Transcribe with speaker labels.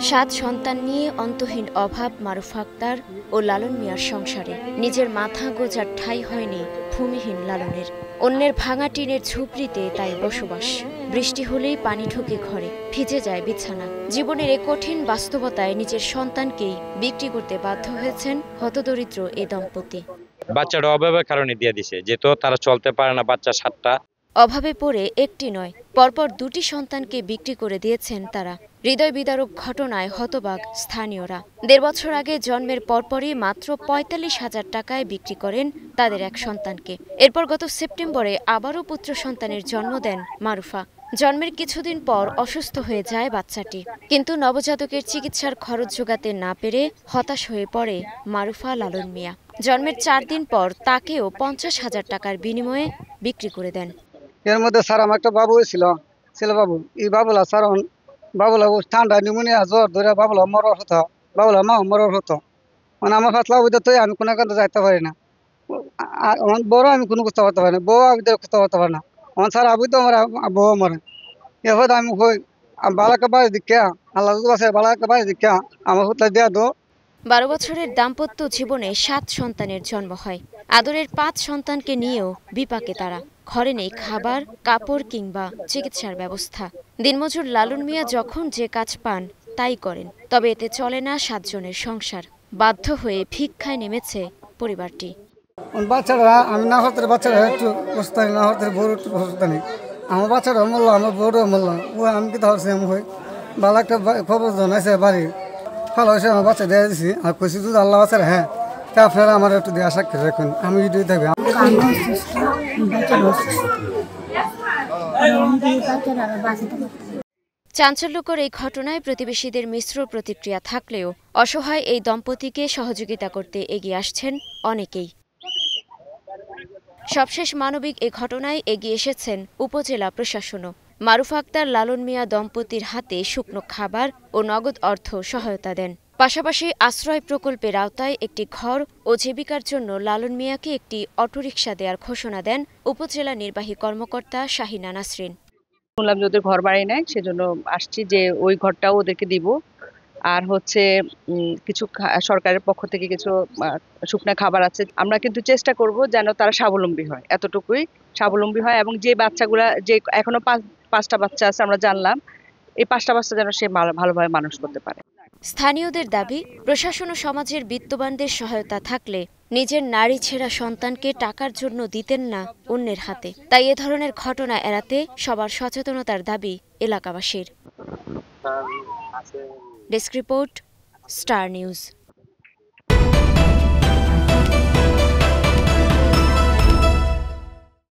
Speaker 1: 7 সন্তান নিয়ে অন্তহীন অভাব মারুফ আক্তার ও লালন মিয়ার সংসারে। নিজের মাথা গোজার ঠাঁই হয়নি ভূমিহীন লালনের। অন্যের ভাঙা টিনের ঝুপড়িতে তাই বসবাস। বৃষ্টি হলেই পানি ঢুকে ঘরে, ভিজে যায় বিছানা। জীবনের এ কঠিন বাস্তবতায় নিজের সন্তানকেই বিক্রি করতে বাধ্য হয়েছেন হতদরিদ্র এ দম্পতি।
Speaker 2: বাচ্চাটা অভাবের কারণে দিয়ে দিছে, যেহেতু তারা চলতে পারে না, বাচ্চা 7টা।
Speaker 1: অভাবে পড়ে একটি নয়, পরপর 2টি সন্তানকে বিক্রি করে দিয়েছেন তারা। হৃদয় বিদারক ঘটনায় হতবাক স্থানীয়রা। 1.5 বছর আগে জন্মের পরপরই মাত্র 45,000 টাকায় বিক্রি করেন তাদের এক সন্তানকে। এরপর গত সেপ্টেম্বরে আবারও পুত্র সন্তানের জন্ম দেন মারুফা। জন্মের কিছুদিন পর অসুস্থ হয়ে যায় বাচ্চাটি, কিন্তু নবজাতকের চিকিৎসার খরচ জোগাতে না পেরে হতাশ হয়ে পড়ে মারুফা লালন মিয়া। জন্মের 4 দিন পর তাকেও 50,000 টাকার বিনিময়ে বিক্রি করে দেন।
Speaker 3: এর মধ্যে স্যার আমার একটা বাবু ছিল, ছেলে বাবু। এই বাবুলা স্যার বাবুলা ঠান্ডা নিউমোনিয়া জ্বর ধরে বাবুলা মরার হতো, বাবুলা মা মরার হতো। মানে আমার ফাতলা বুঝতে তো আমি কোনো কাজে যাইতে পারি না। আমার বড় আমি কোনো করতে পারতে পারি না, বউ আমি করতে পারতে পারি না। আমার স্যার আবু তো আমার বউ মরে। এবার আমি হই বালাকে বাড়ি দিকা আল্লাহ আছে, বালাকে বাড়ি দিকা আমার হতে দেয়া দো।
Speaker 1: 12 বছরের দাম্পত্য জীবনে 7 সন্তানের জন্ম হয়। আদরের 5 সন্তানকে নিয়েও বিপাকে তারা। ঘরে নেই খাবার, কাপড় কিংবা চিকিৎসার ব্যবস্থা। দিনমজুর লালন মিয়া যখন যে কাজ পান তাই করেন, তবে এতে চলে না 7 জনের সংসার। বাধ্য হয়ে ভিক্ষায় নেমেছে পরিবারটি।
Speaker 3: বাচ্চারা আমি না হতে বাচ্চারা একটু অবস্থা না হতে বড় একটু অবস্থা নেই। আমার বাচ্চারা মরলো, আমার বড় মরলো। ও আমি কি ধরছি আমি হই ভালো একটা খবর জানাইছে বাড়ি ভালো হয়েছে। আমার বাচ্চা দিয়ে দিছি আর কইছি যদি আল্লাহ বাচ্চার হ্যাঁ, তা আপনারা আমার একটু দেওয়া সাক্ষী রাখুন, আমি ভিডিও থাকবে।
Speaker 1: চাঞ্চল্যকর এই ঘটনায় প্রতিবেশীদের মিশ্র প্রতিক্রিয়া থাকলেও অসহায় এই দম্পতিকে সহযোগিতা করতে এগিয়ে আসছেন অনেকেই। সবশেষ মানবিক এ ঘটনায় এগিয়ে এসেছেন উপজেলা প্রশাসনও। মারুফ আক্তার লালন মিয়া দম্পতির হাতে শুকনো খাবার ও নগদ অর্থ সহায়তা দেন। পাশাপাশি আশ্রয় প্রকল্পের আওতায় একটি ঘর ও জীবিকার জন্য লালন মিয়াকে একটি অটোরিকশা দেওয়ার ঘোষণা দেন উপজেলা নির্বাহী কর্মকর্তা শাহিনা নাসরিন।
Speaker 4: শুনলাম যে ওদের ঘর বাড়ি নেয়, সেজন্য আসছি যে ওই ঘরটাও ওদেরকে দিব। আর হচ্ছে কিছু সরকারের পক্ষ থেকে কিছু শুকনো খাবার আছে। আমরা কিন্তু চেষ্টা করব যেন তারা স্বাবলম্বী হয়, এতটুকুই স্বাবলম্বী হয়। এবং যে বাচ্চাগুলা যে এখনো 5টা বাচ্চা আছে আমরা জানলাম, এই 5টা বাচ্চা যেন সে ভালোভাবে মানুষ করতে পারে।
Speaker 1: স্থানীয়দের দাবি, প্রশাসন ও সমাজের বিত্তবানদের সহায়তা থাকলে নিজের নারী ছেঁড়া সন্তানকে টাকার জন্য দিতেন না অন্যের হাতে। তাই এ ধরনের ঘটনা এড়াতে সবার সচেতনতার দাবি এলাকাবাসীর। Desk report, star news.